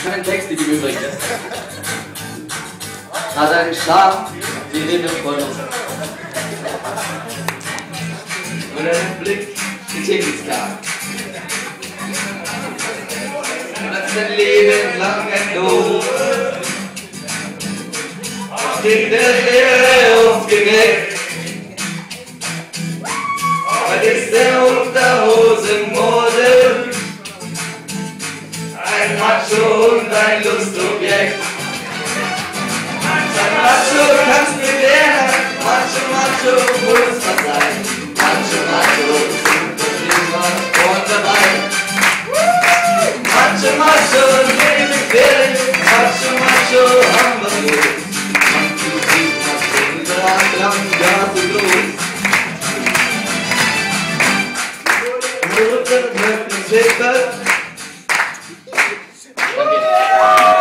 Kein Text, im Übrigen. Hat einen Charme, die Rede von uns. Und einen Blick, die Tickets klar. Was dein Leben lang entlohnt. In der Lehre aufgeweckt. Was ist der Unterhosenmode? Ein Macho und ein Lustobjekt. Ein Macho kannst du lernen, Macho muss man sein. Macho, sind immer vorn dabei. Macho,